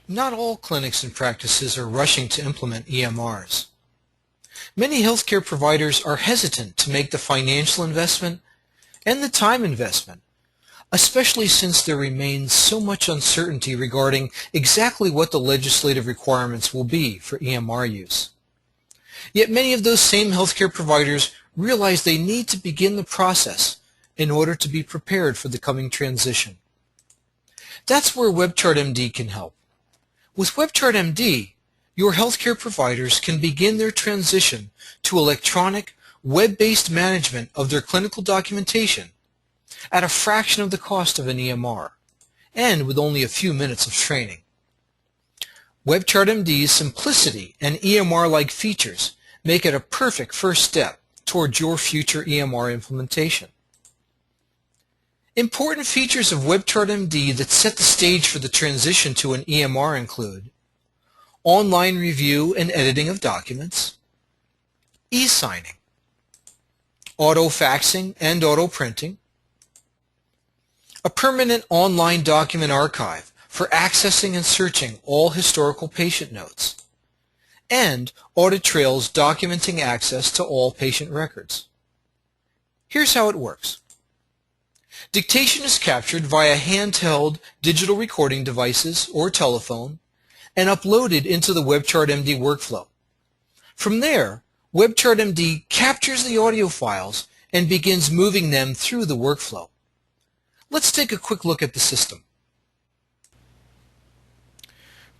Not all clinics and practices are rushing to implement EMRs. Many healthcare providers are hesitant to make the financial investment and the time investment, especially since there remains so much uncertainty regarding exactly what the legislative requirements will be for EMR use. Yet many of those same healthcare providers realize they need to begin the process in order to be prepared for the coming transition. That's where WebChartMD can help. With WebChartMD, your healthcare providers can begin their transition to electronic, web-based management of their clinical documentation at a fraction of the cost of an EMR, and with only a few minutes of training. WebChartMD's simplicity and EMR-like features make it a perfect first step towards your future EMR implementation. Important features of WebChartMD that set the stage for the transition to an EMR include online review and editing of documents, e-signing, auto-faxing and auto-printing, a permanent online document archive for accessing and searching all historical patient notes, and audit trails documenting access to all patient records. Here's how it works. Dictation is captured via handheld digital recording devices or telephone and uploaded into the WebChartMD workflow. From there, WebChartMD captures the audio files and begins moving them through the workflow. Let's take a quick look at the system.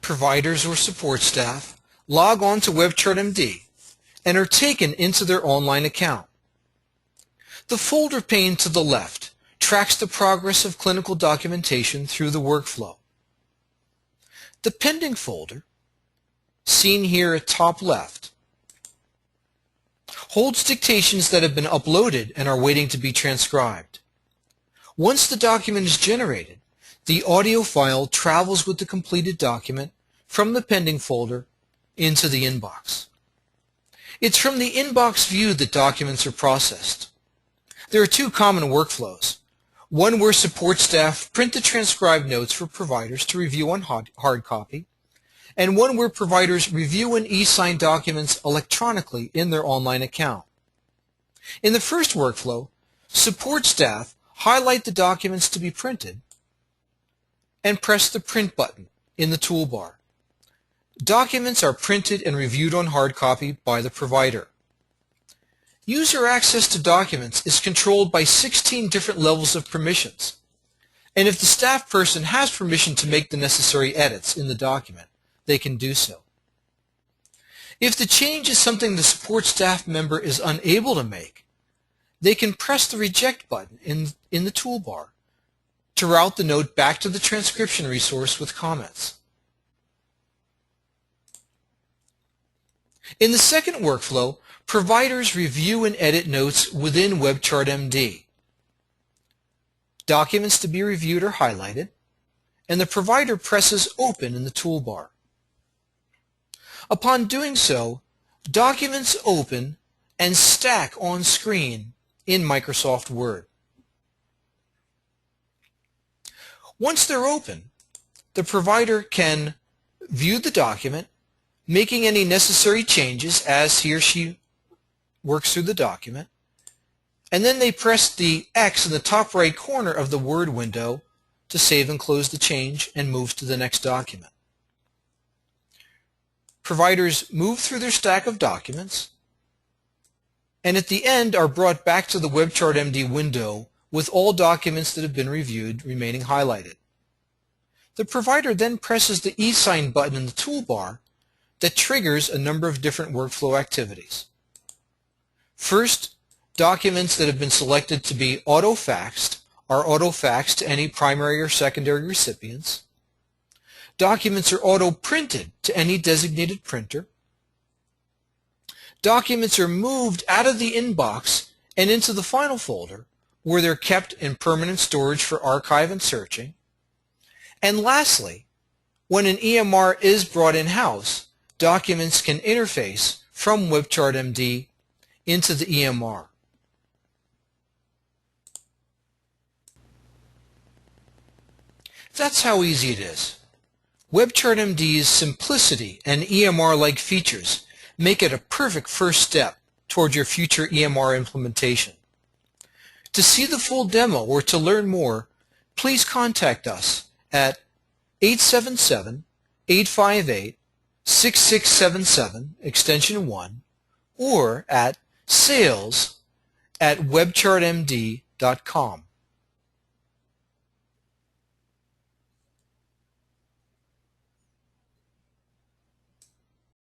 Providers or support staff log on to WebChartMD and are taken into their online account. The folder pane to the left tracks the progress of clinical documentation through the workflow. The pending folder, seen here at top left, holds dictations that have been uploaded and are waiting to be transcribed. Once the document is generated, the audio file travels with the completed document from the pending folder into the inbox. It's from the inbox view that documents are processed. There are two common workflows. One where support staff print the transcribed notes for providers to review on hard copy, and one where providers review and e-sign documents electronically in their online account. In the first workflow, support staff highlight the documents to be printed and press the print button in the toolbar. Documents are printed and reviewed on hard copy by the provider. User access to documents is controlled by 16 different levels of permissions, and if the staff person has permission to make the necessary edits in the document, they can do so. If the change is something the support staff member is unable to make, they can press the reject button in the toolbar to route the note back to the transcription resource with comments. In the second workflow, providers review and edit notes within WebChartMD. Documents to be reviewed are highlighted, and the provider presses Open in the toolbar. Upon doing so, documents open and stack on screen in Microsoft Word. Once they're open, the provider can view the document, making any necessary changes as he or she works through the document, and then they press the X in the top right corner of the Word window to save and close the change and move to the next document. Providers move through their stack of documents, and at the end are brought back to the WebChartMD window with all documents that have been reviewed remaining highlighted. The provider then presses the e-sign button in the toolbar that triggers a number of different workflow activities. First, documents that have been selected to be auto-faxed are auto-faxed to any primary or secondary recipients. Documents are auto-printed to any designated printer. Documents are moved out of the inbox and into the final folder, where they're kept in permanent storage for archive and searching. And lastly, when an EMR is brought in-house, documents can interface from WebChartMD into the EMR. That's how easy it is. WebChartMD's simplicity and EMR-like features make it a perfect first step toward your future EMR implementation. To see the full demo or to learn more, please contact us at 877-858-6677 extension 1 or at sales@webchartmd.com.